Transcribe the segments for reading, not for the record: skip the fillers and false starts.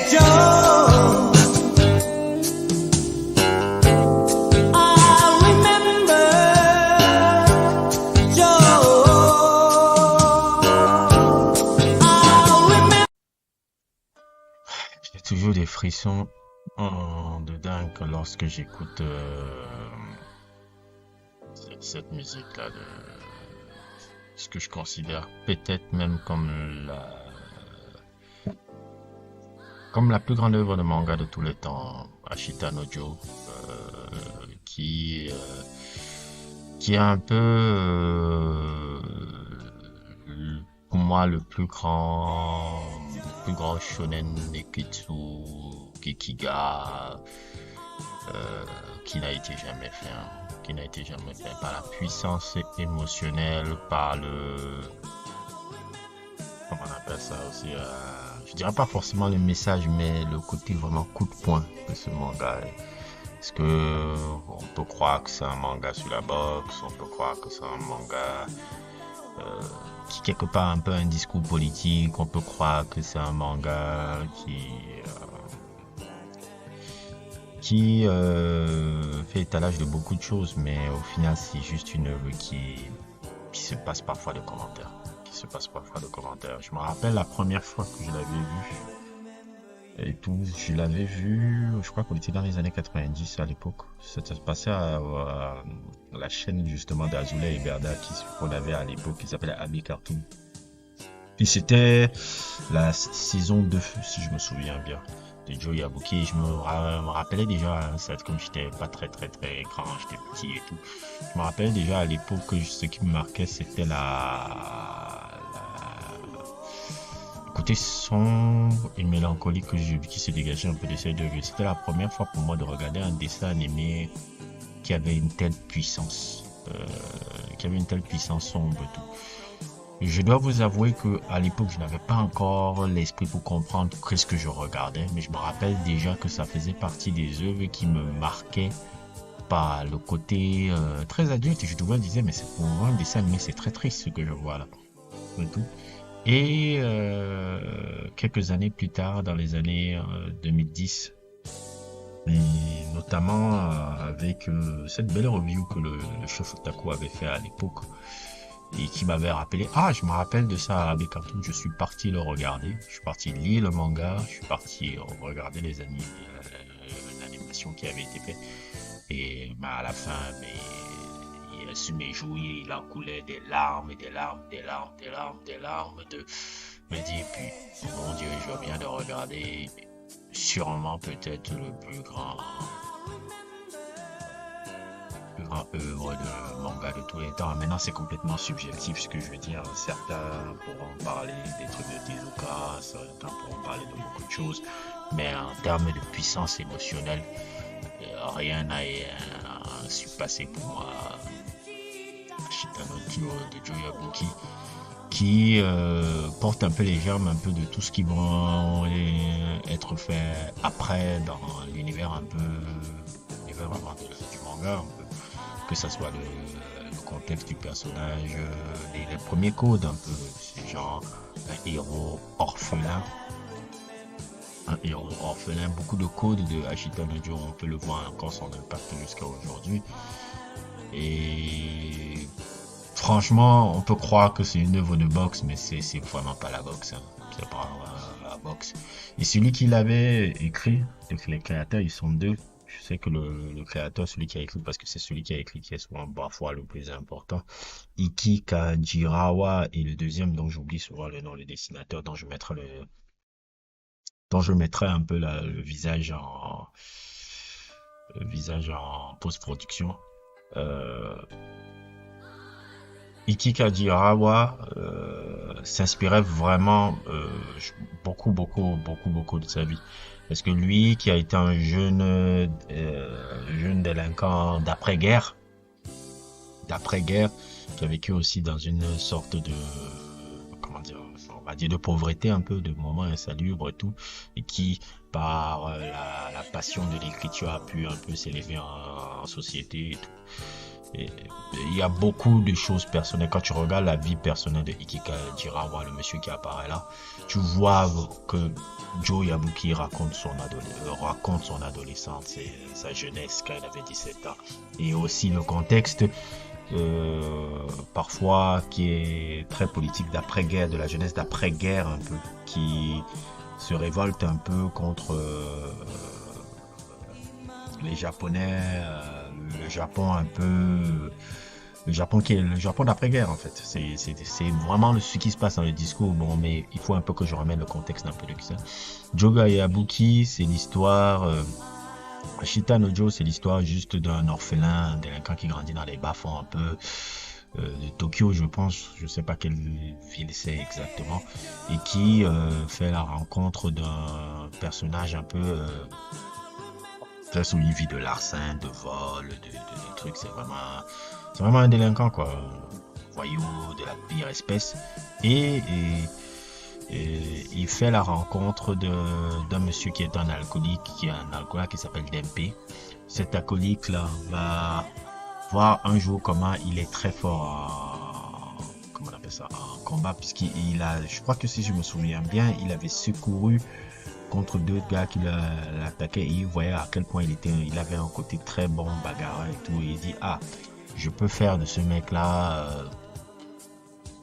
Joe. I remember Joe. I remember. J'ai toujours des frissons de dingue lorsque j'écoute cette musique-là, ce que je considère peut-être même comme la plus grande œuvre de manga de tous les temps, Ashita no Joe, qui est un peu pour moi le plus grand shonen neketsu Gekiga qui n'a été jamais fait, par la puissance émotionnelle, par comment on appelle ça aussi, je dirais pas forcément le message, mais le côté vraiment coup de poing de ce manga. Parce que on peut croire que c'est un manga sur la boxe, on peut croire que c'est un manga qui quelque part un peu un discours politique, on peut croire que c'est un manga qui fait étalage de beaucoup de choses, mais au final c'est juste une œuvre qui se passe parfois de commentaires. Je me rappelle la première fois que je l'avais vu et tout, je l'avais vu, je crois qu'on était dans les années 90 à l'époque. Ça se passait à la chaîne justement d'Azula et Berda qu'on avait à l'époque, qui s'appelait Ami Cartoon. Et c'était la saison 2, si je me souviens bien, de Joe Yabuki. Je me rappelais déjà, comme j'étais pas très grand, j'étais petit et tout. Je me rappelais déjà à l'époque que ce qui me marquait, c'était le côté sombre et mélancolique qui se dégageait un peu de cette œuvre. C'était la première fois pour moi de regarder un dessin animé qui avait une telle puissance, sombre et tout. Je dois vous avouer que à l'époque, je n'avais pas encore l'esprit pour comprendre ce que je regardais, mais je me rappelle déjà que ça faisait partie des œuvres qui me marquaient par le côté très adulte. Et je me disais, mais c'est pour un dessin animé, c'est très triste ce que je vois là. Et tout. Et quelques années plus tard, dans les années 2010, et notamment avec cette belle review que le chef Otaku avait fait à l'époque, et qui m'avait rappelé, je me rappelle de ça avec Cartoon, je suis parti le regarder, je suis parti lire le manga, je suis parti regarder l'animation qui avait été faite, et à la fin, sur mes joues, il en coulait des larmes, me dit, puis, mon Dieu, je viens de regarder sûrement peut-être le plus grand œuvre de manga de tous les temps. Maintenant, c'est complètement subjectif ce que je veux dire. Certains pourront parler des trucs de Tezuka, certains pourront parler de beaucoup de choses, mais en termes de puissance émotionnelle, rien n'a surpassé pour moi Ashita no Joe de Joe Yabuki, qui porte un peu les germes un peu de tout ce qui vont être fait après dans l'univers un peu vraiment du manga, un peu, que ça soit le contexte du personnage, les premiers codes un peu, c'est genre un héros orphelin, beaucoup de codes de Ashita no Joe, on peut le voir encore son impact jusqu'à aujourd'hui. Et franchement, on peut croire que c'est une œuvre de boxe, mais c'est vraiment pas la boxe, c'est pas la boxe. Et celui qui l'avait écrit, les créateurs, ils sont deux. Je sais que le créateur, celui qui a écrit, parce que c'est celui qui a écrit qui est souvent parfois le plus important, Iki Kajirawa, et le deuxième dont j'oublie souvent le nom, le dessinateur, dont je mettrai un peu le visage en post-production. Iki Kajirawa s'inspirait vraiment beaucoup de sa vie. Parce que lui, qui a été un jeune délinquant d'après-guerre, qui a vécu aussi dans une sorte de, comment dire, on va dire de pauvreté un peu, de moments insalubres et tout, et qui, par la passion de l'écriture, a pu un peu s'élever en société et tout. Et il y a beaucoup de choses personnelles. Quand tu regardes la vie personnelle de Ikika Jirawa, le monsieur qui apparaît là, tu vois que Joe Yabuki raconte son adolescence et sa jeunesse quand il avait 17 ans. Et aussi le contexte, parfois qui est très politique d'après-guerre, de la jeunesse d'après-guerre un peu, qui se révolte un peu contre les Japonais, le Japon un peu, le Japon qui est le Japon d'après-guerre en fait. C'est vraiment ce qui se passe dans le discours. Bon, mais il faut un peu que je ramène le contexte un peu de ça. Joga Yabuki, c'est l'histoire. Ashita no Joe, c'est l'histoire juste d'un orphelin, un délinquant qui grandit dans les bas-fonds un peu de Tokyo, je pense, je sais pas quelle ville c'est exactement, et qui fait la rencontre d'un personnage un peu très suivi de larcin, de vol, de trucs. C'est vraiment un délinquant quoi, un voyou de la pire espèce. Et il fait la rencontre d'un monsieur qui est un alcoolique, qui est un alcoolique qui s'appelle Dempé. Cet alcoolique là va voir un jour comment il est très fort comment on appelle ça, en combat, puisqu'il a, je crois que si je me souviens bien, il avait secouru contre deux gars qui l'attaquaient et il voyait à quel point il avait un côté très bon bagarreur et tout, et il dit ah, je peux faire de ce mec là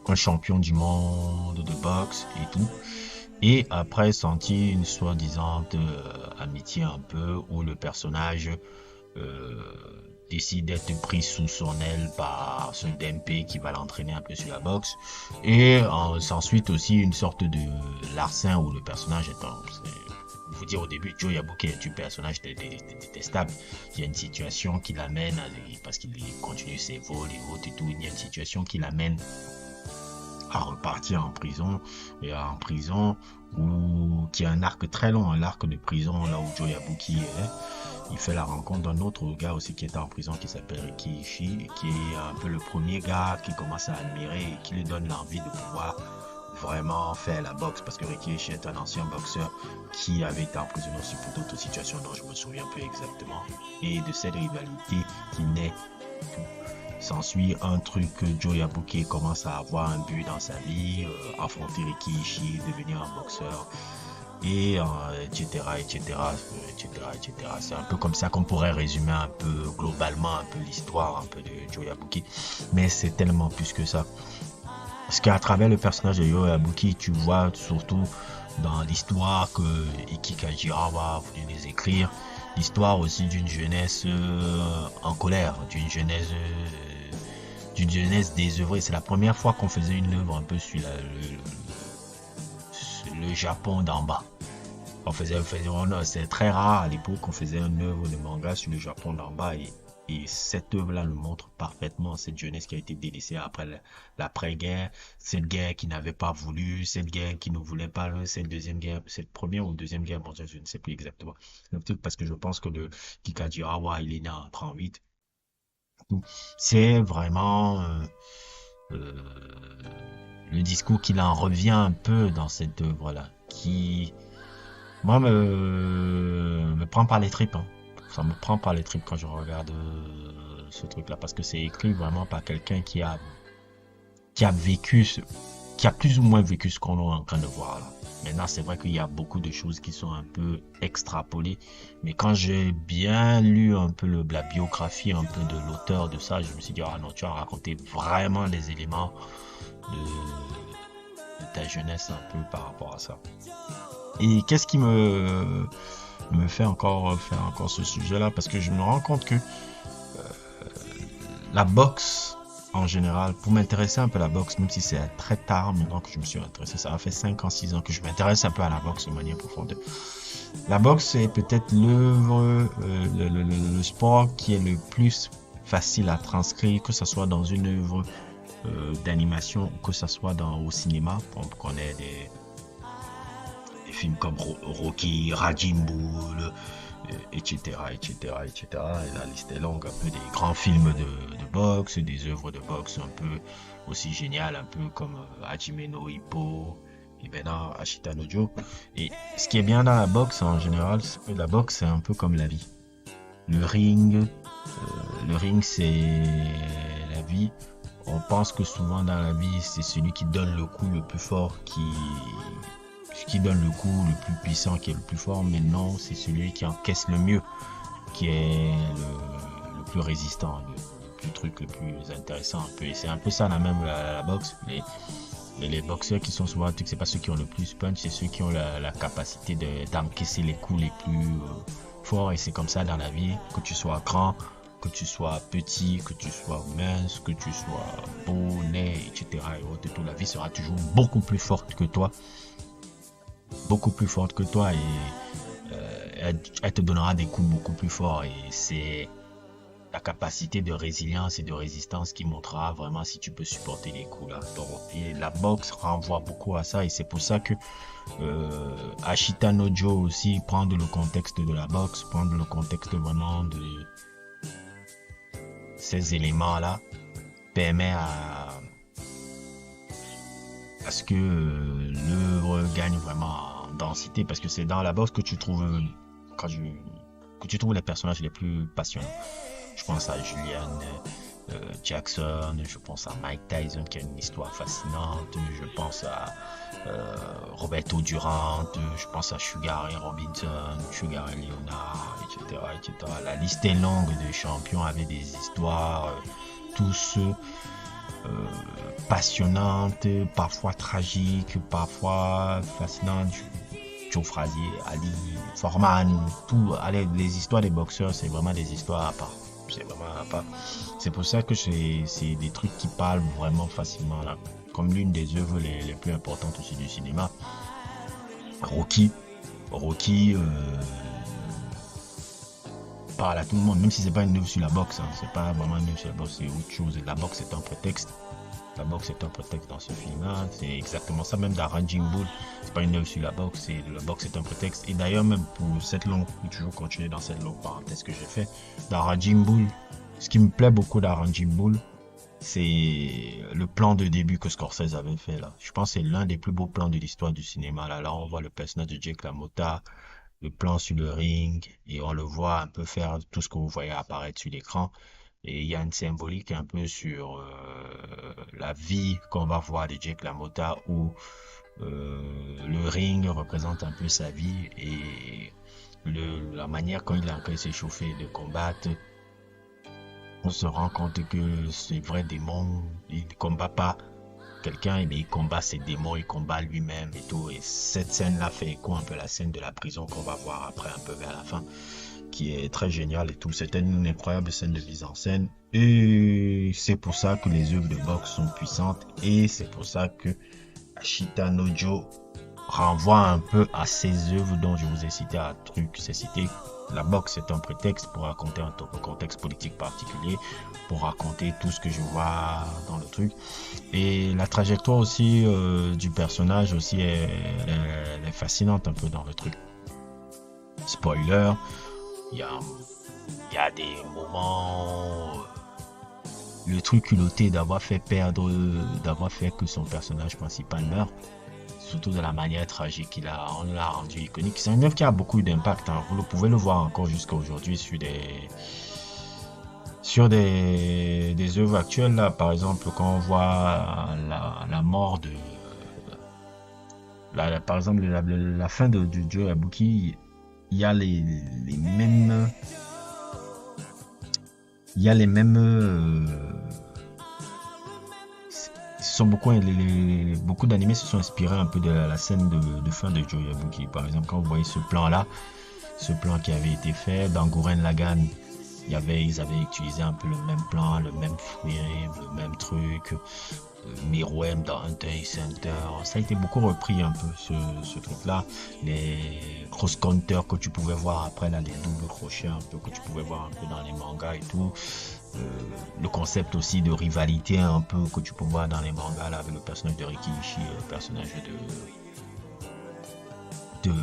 un champion du monde de boxe et tout. Et après senti une soi-disant amitié un peu où le personnage euh, décide d'être pris sous son aile par ce DMP qui va l'entraîner un peu sur la boxe. Et s'ensuit aussi une sorte de larcin où le personnage est vous dire au début, Joe Yabuki est un personnage détestable. Il y a une situation qui l'amène, parce qu'il continue ses vols et autres et tout, il y a une situation qui l'amène à repartir en prison, et en prison qui a un arc très long, un arc de prison là où Joe Yabuki est. Il fait la rencontre d'un autre gars aussi qui était en prison qui s'appelle Riki Ishii, qui est un peu le premier gars qui commence à admirer et qui lui donne l'envie de pouvoir vraiment faire la boxe, parce que Riki Ishii est un ancien boxeur qui avait été emprisonné aussi pour d'autres situations dont je me souviens plus exactement. Et de cette rivalité qui naît, s'ensuit un truc que Joe Yabuki commence à avoir un but dans sa vie, affronter Riki Ishii, devenir un boxeur, et etc., etc., etc., etc. C'est un peu comme ça qu'on pourrait résumer un peu globalement un peu l'histoire un peu de Joe Yabuki, mais c'est tellement plus que ça. Parce qu'à travers le personnage de Joe Yabuki, tu vois surtout dans l'histoire que Ikika Jirawa a voulu les écrire, l'histoire aussi d'une jeunesse en colère, d'une jeunesse désœuvrée. C'est la première fois qu'on faisait une œuvre un peu sur le Japon d'en bas. C'est très rare à l'époque qu'on faisait une œuvre de manga sur le Japon d'en bas, et cette œuvre-là le montre parfaitement, cette jeunesse qui a été délaissée après l'après-guerre, cette guerre qui n'avait pas voulu, cette guerre qui ne voulait pas, cette deuxième guerre, cette première ou deuxième guerre mondiale, je ne sais plus exactement. Parce que je pense que le Kikajirawa, il est né en 38. C'est vraiment euh, le discours qu'il en revient un peu dans cette œuvre-là, qui moi me prend par les tripes, hein. Ça me prend par les tripes quand je regarde ce truc-là, parce que c'est écrit vraiment par quelqu'un qui a vécu qui a plus ou moins vécu ce qu'on est en train de voir là. Maintenant, c'est vrai qu'il y a beaucoup de choses qui sont un peu extrapolées, mais quand j'ai bien lu un peu la biographie un peu de l'auteur de ça, je me suis dit, ah non, tu as raconté vraiment les éléments de ta jeunesse un peu par rapport à ça. Et qu'est-ce qui me fait encore faire encore ce sujet-là? Parce que je me rends compte que la boxe, en général, pour m'intéresser un peu à la boxe, même si c'est très tard maintenant que je me suis intéressé, ça a fait 5 ans, 6 ans que je m'intéresse un peu à la boxe de manière profonde. La boxe, c'est peut-être l'œuvre, le sport qui est le plus facile à transcrire, que ce soit dans une œuvre d'animation ou que ce soit au cinéma. On connaît des films comme Rocky, Raging Bull, etc., etc., etc. Et la liste est longue, un peu des grands films de boxe, des œuvres de boxe un peu aussi géniales, un peu comme Hajime no Ippo et maintenant Ashita no Joe. Et ce qui est bien dans la boxe en général, c'est que la boxe c'est un peu comme la vie. Le ring, Le ring, c'est la vie. On pense que souvent dans la vie, c'est celui qui donne le coup le plus fort, qui donne le coup le plus puissant, qui est le plus fort. Mais non, c'est celui qui encaisse le mieux, qui est le plus résistant, le plus intéressant un peu. Et c'est un peu ça la boxe. Les boxeurs qui sont souvent, c'est pas ceux qui ont le plus punch, c'est ceux qui ont la capacité d'encaisser les coups les plus forts. Et c'est comme ça dans la vie, que tu sois grand, que tu sois petit, que tu sois mince, que tu sois beau, laid, etc. Et autres, toute la vie sera toujours beaucoup plus forte que toi. Beaucoup plus forte que toi, et elle te donnera des coups beaucoup plus forts. Et c'est la capacité de résilience et de résistance qui montrera vraiment si tu peux supporter les coups là. Donc, et la boxe renvoie beaucoup à ça, et c'est pour ça que Ashita Nojo aussi, prendre le contexte de la boxe, prendre le contexte vraiment de ces éléments là, permet à ce que l'œuvre gagne vraiment en densité, parce que c'est dans la boxe que tu trouves que tu trouves les personnages les plus passionnants. Je pense à Julian Jackson, je pense à Mike Tyson qui a une histoire fascinante, je pense à Roberto Durant, je pense à Sugar Ray Robinson, Sugar Ray Leonard, etc. La liste est longue de champions avec des histoires, tous passionnantes, parfois tragiques, parfois fascinantes. Joe Frazier, Ali, Foreman, tout. Allez, les histoires des boxeurs, c'est vraiment des histoires à part. C'est vraiment à part. C'est pour ça que c'est des trucs qui parlent vraiment facilement là. Comme l'une des œuvres les plus importantes aussi du cinéma. Rocky parle à tout le monde, même si c'est pas une œuvre sur la boxe, hein. C'est pas vraiment une œuvre sur la boxe, c'est autre chose. La boxe est un prétexte. La boxe est un prétexte dans ce film-là. C'est exactement ça. Même dans Raging Bull, c'est pas une œuvre sur la boxe. La boxe est un prétexte. Et d'ailleurs, même pour cette longue, je vais toujours continuer dans cette longue parenthèse que j'ai fait. Dans Raging Bull, ce qui me plaît beaucoup dans Raging Bull, c'est le plan de début que Scorsese avait fait là. Je pense que c'est l'un des plus beaux plans de l'histoire du cinéma. Là, on voit le personnage de Jake LaMotta, le plan sur le ring, et on le voit un peu faire tout ce que vous voyez apparaître sur l'écran. Et il y a une symbolique un peu sur la vie qu'on va voir de Jake LaMotta, où le ring représente un peu sa vie, et la manière quand il s'est chauffé de combattre. On se rend compte que ces vrais démons, il ne combat pas quelqu'un, mais il combat ses démons, il combat lui-même et tout. Et cette scène-là fait écho un peu à la scène de la prison qu'on va voir après, un peu vers la fin, qui est très géniale et tout. C'était une incroyable scène de mise en scène. Et c'est pour ça que les œuvres de boxe sont puissantes. Et c'est pour ça que Ashita Nojo renvoie un peu à ces œuvres dont je vous ai cité un truc. C'est cité. La boxe est un prétexte pour raconter un contexte politique particulier, pour raconter tout ce que je vois dans le truc. Et la trajectoire aussi du personnage aussi elle est fascinante un peu dans le truc. Spoiler, il y a des moments, le truc culotté d'avoir fait que son personnage principal meurt, surtout de la manière tragique on l'a rendu iconique. C'est une œuvre qui a beaucoup d'impact, hein. Vous pouvez le voir encore jusqu'à aujourd'hui sur des œuvres actuelles là. Par exemple, quand on voit la mort de par exemple la fin de Joe Yabuki, il y a les mêmes beaucoup d'animés se sont inspirés un peu de la scène de fin de Joe Yabuki. Par exemple, quand vous voyez ce plan qui avait été fait dans Gurren Lagann, ils avaient utilisé un peu le même plan, le même frame, le même truc. Meruem dans Hunter x Hunter, ça a été beaucoup repris un peu ce truc là, les cross counters que tu pouvais voir après là, les doubles crochets un peu que tu pouvais voir un peu dans les mangas et tout, le concept aussi de rivalité un peu que tu peux voir dans les mangas là, avec le personnage de Rikishi, le personnage de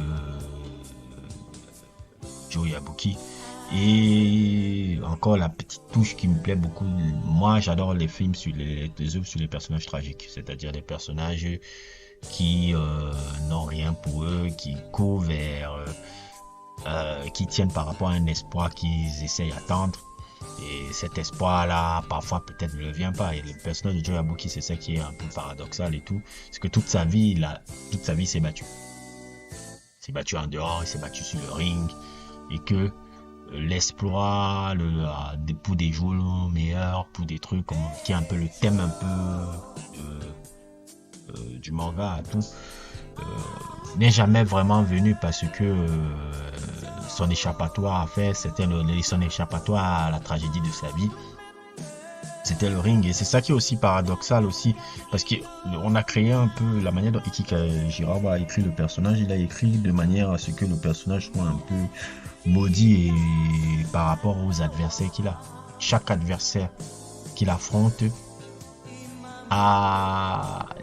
Joe Yabuki. Et encore la petite touche qui me plaît beaucoup, moi j'adore les films sur les œuvres sur les personnages tragiques, c'est-à-dire des personnages qui n'ont rien pour eux, qui courent vers, qui tiennent par rapport à un espoir qu'ils essayent d'atteindre. Et cet espoir-là, parfois peut-être ne le vient pas. Et le personnage de Joe Yabuki, c'est ça qui est un peu paradoxal et tout. C'est que toute sa vie, il s'est battu. Il s'est battu en dehors, il s'est battu sur le ring. Et que l'exploit, pour des jours meilleurs, pour des trucs qui est un peu le thème un peu du manga à tout, n'est jamais vraiment venu parce que son échappatoire à faire, c'était son échappatoire à la tragédie de sa vie. C'était le ring, et c'est ça qui est aussi paradoxal aussi, parce qu'on a créé un peu la manière dont Iki Kajirawa a écrit le personnage. Il a écrit de manière à ce que le personnage soit un peu maudit et par rapport aux adversaires qu'il a. Chaque adversaire qu'il affronte,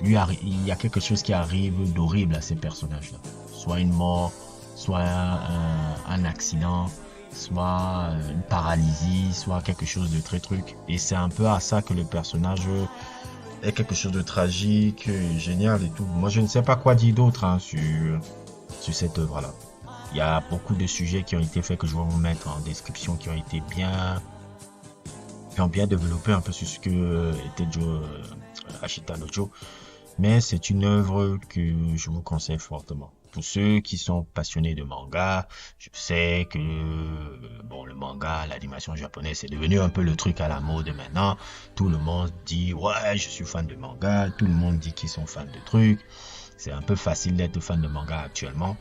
il y a quelque chose qui arrive d'horrible à ces personnages-là. Soit une mort, soit un accident, soit une paralysie, soit quelque chose de très truc. Et c'est un peu à ça que le personnage est quelque chose de tragique, génial et tout. Moi, je ne sais pas quoi dire d'autre sur cette œuvre-là. Il y a beaucoup de sujets qui ont été faits que je vais vous mettre en description, qui ont bien développé un peu sur ce que était Ashita no Joe. Mais c'est une œuvre que je vous conseille fortement. Pour ceux qui sont passionnés de manga, je sais que le manga, l'animation japonaise, c'est devenu un peu le truc à la mode maintenant. Tout le monde dit ouais, je suis fan de manga. Tout le monde dit qu'ils sont fans de trucs. C'est un peu facile d'être fan de manga actuellement.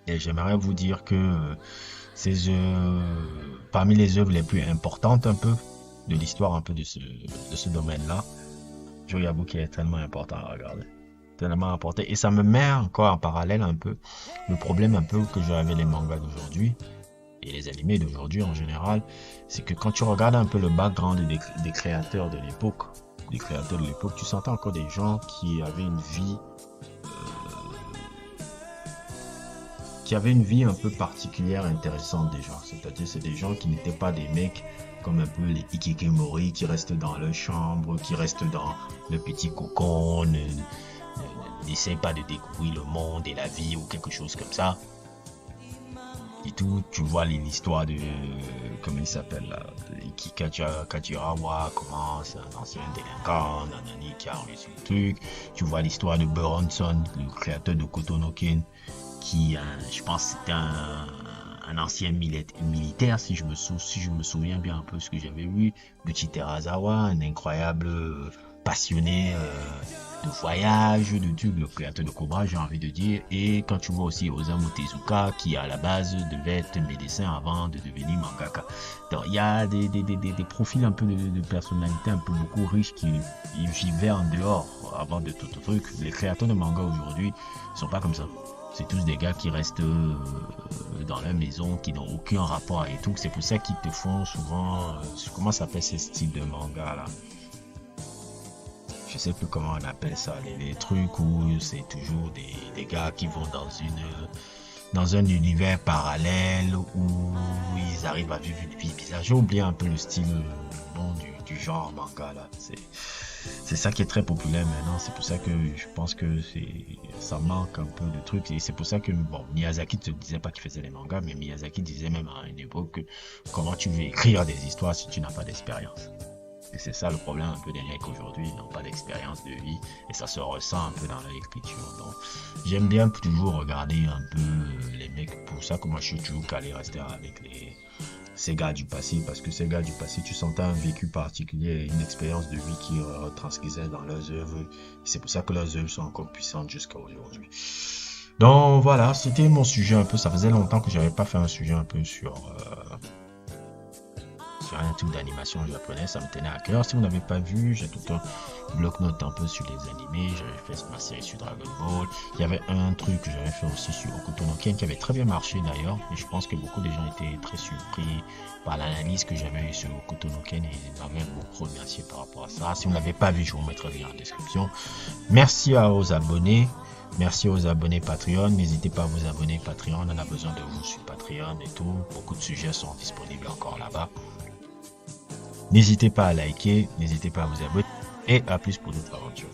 Et j'aimerais vous dire que parmi les œuvres les plus importantes un peu de l'histoire un peu de ce domaine-là, Joe Yabuki est tellement important à regarder. Tellement important. Et ça me met encore en parallèle un peu le problème un peu que j'ai avec les mangas d'aujourd'hui et les animés d'aujourd'hui en général. C'est que quand tu regardes un peu le background des créateurs de l'époque, tu sentais encore des gens qui avaient une vie un peu particulière, intéressante déjà. C'est-à-dire c'est des gens qui n'étaient pas des mecs comme un peu les Ikikemori qui restent dans leur chambre, qui restent dans le petit cocon, n'essaient pas de découvrir le monde et la vie ou quelque chose comme ça. Et tout, tu vois l'histoire de, comment il s'appelle là, Iki Kajirawa, comment c'est un ancien délinquant, nanani qui a réussi le truc. Tu vois l'histoire de Buronson, le créateur de Kotonoken, qui, je pense, c'était un ancien militaire, si je me souviens bien un peu ce que j'avais vu. Buchi Terazawa, un incroyable passionné de voyage, de trucs, le créateur de Cobra, j'ai envie de dire. Et quand tu vois aussi Osamu Tezuka, qui à la base devait être médecin avant de devenir mangaka. Donc il y a des profils un peu de personnalités un peu beaucoup riches qui vivaient en dehors avant de tout truc. Les créateurs de manga aujourd'hui sont pas comme ça. C'est tous des gars qui restent dans leur maison, qui n'ont aucun rapport et tout. C'est pour ça qu'ils te font souvent... comment s'appelle ce style de manga là? Je sais plus comment on appelle ça. Les trucs où c'est toujours des gars qui vont dans un univers parallèle où ils arrivent à vivre une vie bizarre. J'ai oublié un peu le style du genre manga là. C'est ça qui est très populaire maintenant. C'est pour ça que je pense que ça manque un peu de trucs. Et c'est pour ça que, Miyazaki ne disait pas qu'il faisait des mangas, mais Miyazaki disait même à une époque que comment tu veux écrire des histoires si tu n'as pas d'expérience. Et c'est ça le problème un peu des mecs aujourd'hui, ils n'ont pas d'expérience de vie et ça se ressent un peu dans l'écriture. Donc j'aime bien toujours regarder un peu les mecs, pour ça que moi je suis toujours calé rester avec ces gars du passé, parce que ces gars du passé, tu sentais un vécu particulier, une expérience de vie qui retranscrivait dans leurs œuvres. C'est pour ça que leurs œuvres sont encore puissantes jusqu'à aujourd'hui. Donc voilà, c'était mon sujet un peu. Ça faisait longtemps que j'avais pas fait un sujet un peu sur un truc d'animation japonaise, ça me tenait à cœur. Si vous n'avez pas vu, j'ai tout un bloc-notes un peu sur les animés. J'avais fait ma série sur Dragon Ball. Il y avait un truc que j'avais fait aussi sur Hokuto no Ken qui avait très bien marché d'ailleurs. Et je pense que beaucoup de gens étaient très surpris par l'analyse que j'avais eue sur Hokuto no Ken et ils m'avaient beaucoup remercié par rapport à ça. Si vous ne l'avez pas vu, je vous mettrai le lien en description. Merci aux abonnés. Merci aux abonnés Patreon. N'hésitez pas à vous abonner Patreon. On a besoin de vous sur Patreon et tout. Beaucoup de sujets sont disponibles encore là-bas. N'hésitez pas à liker, n'hésitez pas à vous abonner et à plus pour d'autres aventures.